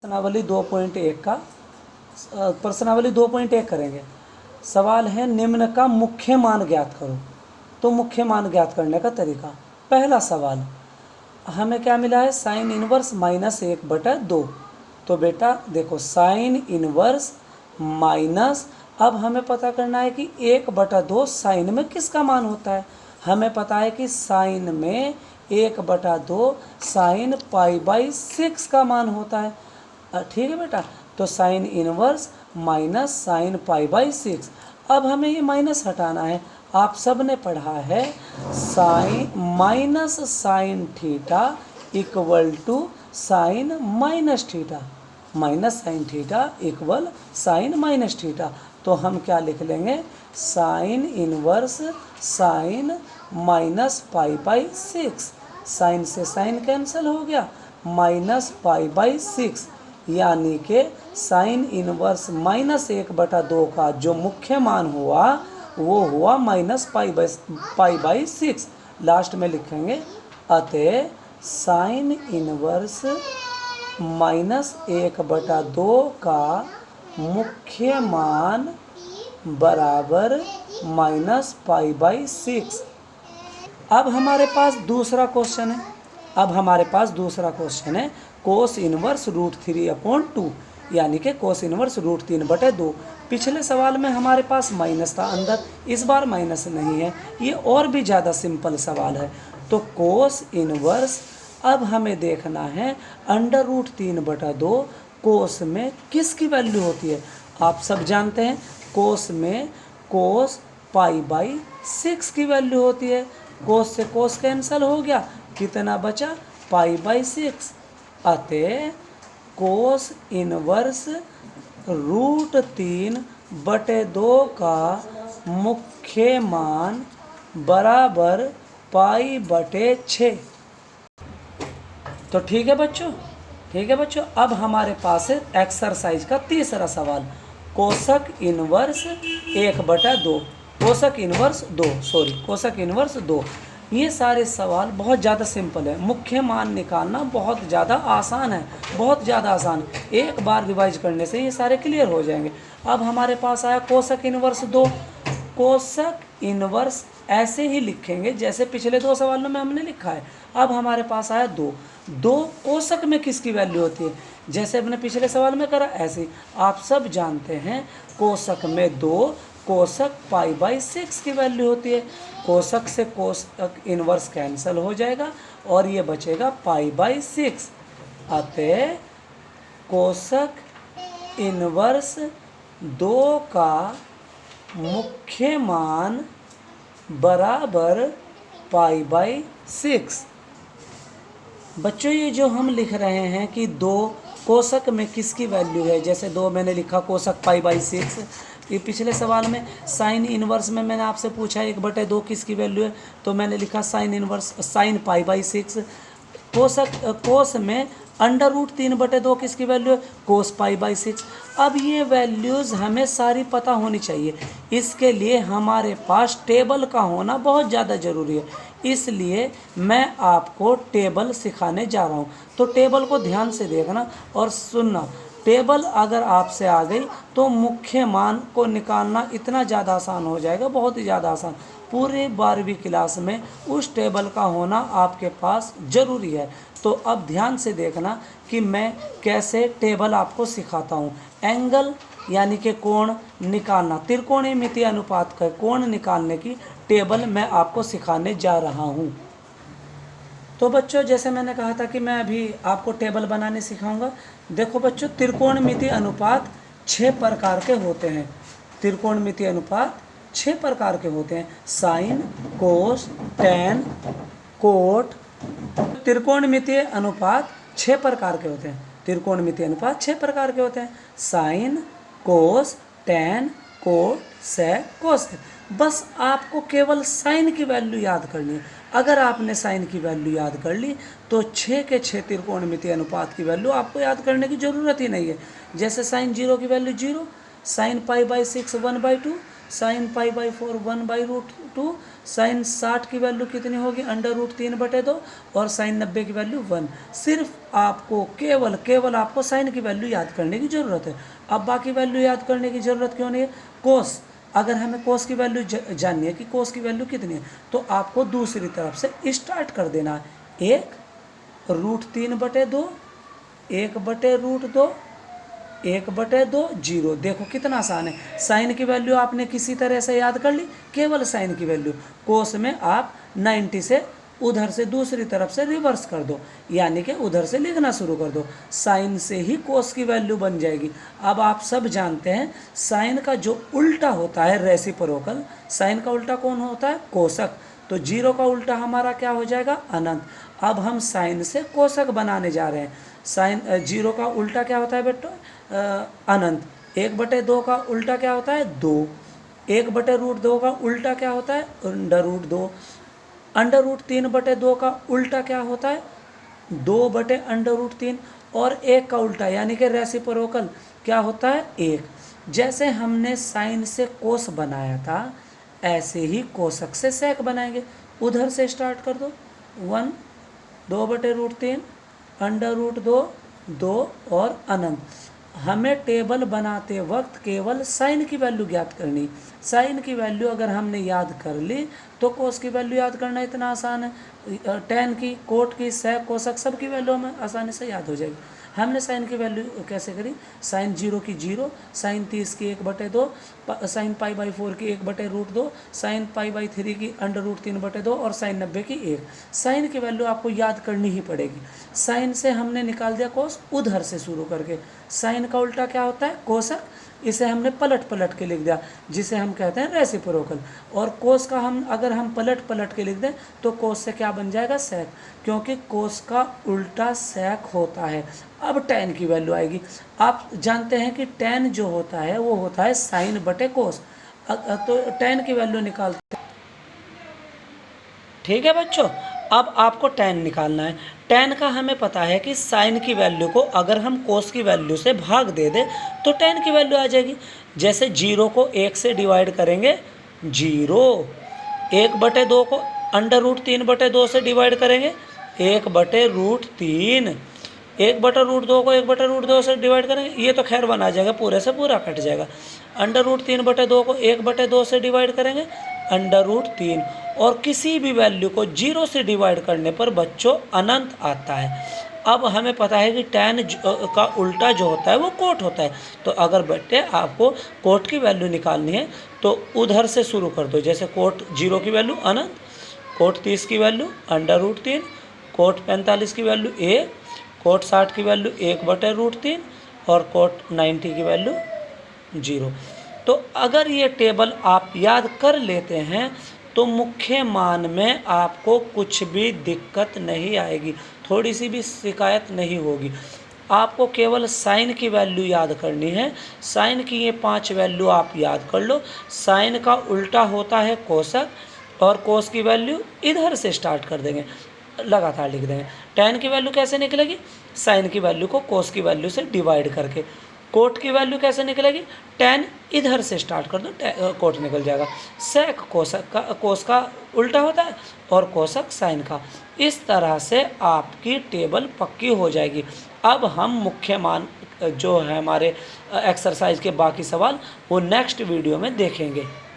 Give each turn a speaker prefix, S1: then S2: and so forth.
S1: प्रश्नावली 2.1 का प्रश्नावली 2.1 करेंगे। सवाल है निम्न का मुख्य मान ज्ञात करो। तो मुख्य मान ज्ञात करने का तरीका, पहला सवाल हमें क्या मिला है, साइन इनवर्स -1/2। तो बेटा देखो साइन इनवर्स माइनस, अब हमें पता करना है कि 1/2 साइन में किसका मान होता है। हमें पता है कि साइन में 1/2 साइन π/6 का मान होता है। ठीक है बेटा, तो साइन इनवर्स माइनस साइन π/6। अब हमें ये माइनस हटाना है। आप सब ने पढ़ा है sine minus sine theta equal to sine minus theta, minus sine theta equal sine minus theta. तो हम क्या लिख लेंगे, sine inverse sine minus π/6, sine से साइन कैंसिल हो गया, माइनस π/6, यानी कि साइन इनवर्स -1/2 का जो मुख्य मान हुआ वो हुआ -π/6। लास्ट में लिखेंगे अतः साइन इनवर्स -1/2 का मुख्य मान बराबर -π/6। अब हमारे पास दूसरा क्वेश्चन है, कोस इनवर्स √3/2, यानी कि कोस इनवर्स √3/2। पिछले सवाल में हमारे पास माइनस था अंदर, इस बार माइनस नहीं है। ये और भी ज़्यादा सिंपल सवाल है। तो कोस इनवर्स, अब हमें देखना है √3/2 कोस में किसकी वैल्यू होती है। आप सब जानते हैं कोस में कोस π/6 की वैल्यू होती है। कोस से कोस कैंसिल हो गया, कितना बचा, π/6। अतः कोस इनवर्स √3/2 का मुख्य मान बराबर π/6। तो ठीक है बच्चों, अब हमारे पास है एक्सरसाइज का तीसरा सवाल, कोसक इनवर्स 1/2, कोसक इनवर्स 2। ये सारे सवाल बहुत ज़्यादा सिंपल है, मुख्य मान निकालना बहुत ज़्यादा आसान है, एक बार रिवाइज करने से ये सारे क्लियर हो जाएंगे। अब हमारे पास आया कोसक इनवर्स 2। कोसक इनवर्स ऐसे ही लिखेंगे जैसे पिछले दो सवालों में हमने लिखा है। अब हमारे पास आया 2 कोसक में किसकी वैल्यू होती है, जैसे हमने पिछले सवाल में करा ऐसे। आप सब जानते हैं कोसक में 2 कोसक π/6 की वैल्यू होती है। कोसक से कोसक इनवर्स कैंसिल हो जाएगा और ये बचेगा π/6। अतः कोसक इनवर्स 2 का मुख्य मान बराबर π/6। बच्चों ये जो हम लिख रहे हैं कि 2 कोसक में किसकी वैल्यू है, जैसे 2 मैंने लिखा कोसक π/6। ये पिछले सवाल में साइन इनवर्स में मैंने आपसे पूछा 1/2 किसकी वैल्यू है, तो मैंने लिखा साइन इनवर्स साइन π/6। कोस में √3/2 किसकी वैल्यू है, कोस π/6। अब ये वैल्यूज़ हमें सारी पता होनी चाहिए, इसके लिए हमारे पास टेबल का होना बहुत ज़्यादा ज़रूरी है। इसलिए मैं आपको टेबल सिखाने जा रहा हूँ। तो टेबल को ध्यान से देखना और सुनना। टेबल अगर आपसे आ गई तो मुख्य मान को निकालना इतना ज़्यादा आसान हो जाएगा, बहुत ही ज़्यादा आसान। पूरे 12वीं क्लास में उस टेबल का होना आपके पास ज़रूरी है। तो अब ध्यान से देखना कि मैं कैसे टेबल आपको सिखाता हूँ। एंगल यानी कि कोण निकालना, त्रिकोणमितीय अनुपात का कोण निकालने की टेबल मैं आपको सिखाने जा रहा हूँ। तो बच्चों जैसे मैंने कहा था कि मैं अभी आपको टेबल बनाने सिखाऊंगा। देखो बच्चों, त्रिकोणमितीय अनुपात 6 प्रकार के होते हैं। त्रिकोणमितीय अनुपात 6 प्रकार के होते हैं, साइन, कोस, टैन, कोट। त्रिकोणमितीय अनुपात 6 प्रकार के होते हैं। त्रिकोणमितीय अनुपात 6 प्रकार के होते हैं, साइन, कोस, टैन, कोट, सेक, कोसेक। बस आपको केवल साइन की वैल्यू याद करनी है। अगर आपने साइन की वैल्यू याद कर ली तो 6 के 6 त्रिकोणमितीय अनुपात की वैल्यू आपको याद करने की ज़रूरत ही नहीं है। जैसे साइन 0 की वैल्यू 0, साइन π/6 1/2, sin π/4 1/√2, sin 60 की वैल्यू कितनी होगी √3/2 और sin 90 की वैल्यू 1। सिर्फ आपको केवल आपको साइन की वैल्यू याद करने की ज़रूरत है। अब बाकी वैल्यू याद करने की ज़रूरत क्यों नहीं है। कोस, अगर हमें कोस की वैल्यू जाननी है कि कोस की वैल्यू कितनी है, तो आपको दूसरी तरफ से स्टार्ट कर देना है। 1√3/2, 1/√2, 1/2, 0। देखो कितना आसान है। साइन की वैल्यू आपने किसी तरह से याद कर ली, केवल साइन की वैल्यू। कोस में आप 90 से उधर से दूसरी तरफ से रिवर्स कर दो, यानी कि उधर से लिखना शुरू कर दो। साइन से ही कोस की वैल्यू बन जाएगी। अब आप सब जानते हैं साइन का जो उल्टा होता है रेसिप्रोकल, साइन का उल्टा कौन होता है कोसक। तो 0 का उल्टा हमारा क्या हो जाएगा अनंत। अब हम साइन से कोसक बनाने जा रहे हैं। साइन 0 का उल्टा क्या होता है बेटो अनंत। 1/2 का उल्टा क्या होता है 2। 1/√2 का उल्टा क्या होता है √2। √3/2 का उल्टा क्या होता है 2/√3। और 1 का उल्टा यानी कि रेसिप्रोकल क्या होता है 1। जैसे हमने साइन से कोस बनाया था, ऐसे ही कोसक से सेक बनाएंगे। उधर से स्टार्ट कर दो। 1, 2/√3, √2, 2 और अनंत। हमें टेबल बनाते वक्त केवल साइन की वैल्यू ज्ञात करनी। साइन की वैल्यू अगर हमने याद कर ली तो कोस की वैल्यू याद करना इतना आसान है। टेन की, कोट की, सेक, कोसक सब की वैल्यू हमें आसानी से याद हो जाएगी। हमने साइन की वैल्यू कैसे करी, साइन 0 की 0, साइन 30 की 1/2, साइन π/4 की 1/√2, साइन π/3 की √3/2 और साइन 90 की 1। साइन की वैल्यू आपको याद करनी ही पड़ेगी। साइन से हमने निकाल दिया कोस उधर से शुरू करके। साइन का उल्टा क्या होता है कोसक, इसे हमने पलट के लिख दिया, जिसे हम कहते हैं रेसिप्रोकल। और कोस का अगर हम पलट के लिख दें तो कोस से क्या बन जाएगा सेक, क्योंकि कोस का उल्टा सेक होता है। अब टेन की वैल्यू आएगी। आप जानते हैं कि टेन जो होता है वो होता है साइन बटे कोस। तो टेन की वैल्यू निकालते हैं। ठीक है बच्चों, अब आपको टेन निकालना है। टेन का हमें पता है कि साइन की वैल्यू को अगर हम कोस की वैल्यू से भाग दे दें तो टेन की वैल्यू आ जाएगी। जैसे 0 को 1 से डिवाइड करेंगे 0, 1/2 को √3/2 से डिवाइड करेंगे 1/√3, 1/√2 को 1/√2 से डिवाइड करेंगे, ये तो खैर 1 आ जाएगा, पूरे से पूरा कट जाएगा। √3/2 को 1/2 से डिवाइड करेंगे √3। और किसी भी वैल्यू को 0 से डिवाइड करने पर बच्चों अनंत आता है। अब हमें पता है कि टेन का उल्टा जो होता है वो कोट होता है। तो अगर बेटे आपको कोट की वैल्यू निकालनी है तो उधर से शुरू कर दो। जैसे कोट 0 की वैल्यू अनंत, कोट 30 की वैल्यू √3, कोट 45 की वैल्यू 1, कोट 60 की वैल्यू 1/√3 और कोट 90 की वैल्यू 0। तो अगर ये टेबल आप याद कर लेते हैं तो मुख्य मान में आपको कुछ भी दिक्कत नहीं आएगी, थोड़ी सी भी शिकायत नहीं होगी। आपको केवल साइन की वैल्यू याद करनी है। साइन की ये 5 वैल्यू आप याद कर लो। साइन का उल्टा होता है कोसक, और कोस की वैल्यू इधर से स्टार्ट कर देंगे, लगातार लिख देंगे। टेन की वैल्यू कैसे निकलेगी, साइन की वैल्यू को कोस की वैल्यू से डिवाइड करके। कोट की वैल्यू कैसे निकलेगी, टेन इधर से स्टार्ट कर दो, कोट निकल जाएगा। सेक कोस का उल्टा होता है और कोसक साइन का। इस तरह से आपकी टेबल पक्की हो जाएगी। अब हम मुख्य मान जो है हमारे एक्सरसाइज के बाकी सवाल वो नेक्स्ट वीडियो में देखेंगे।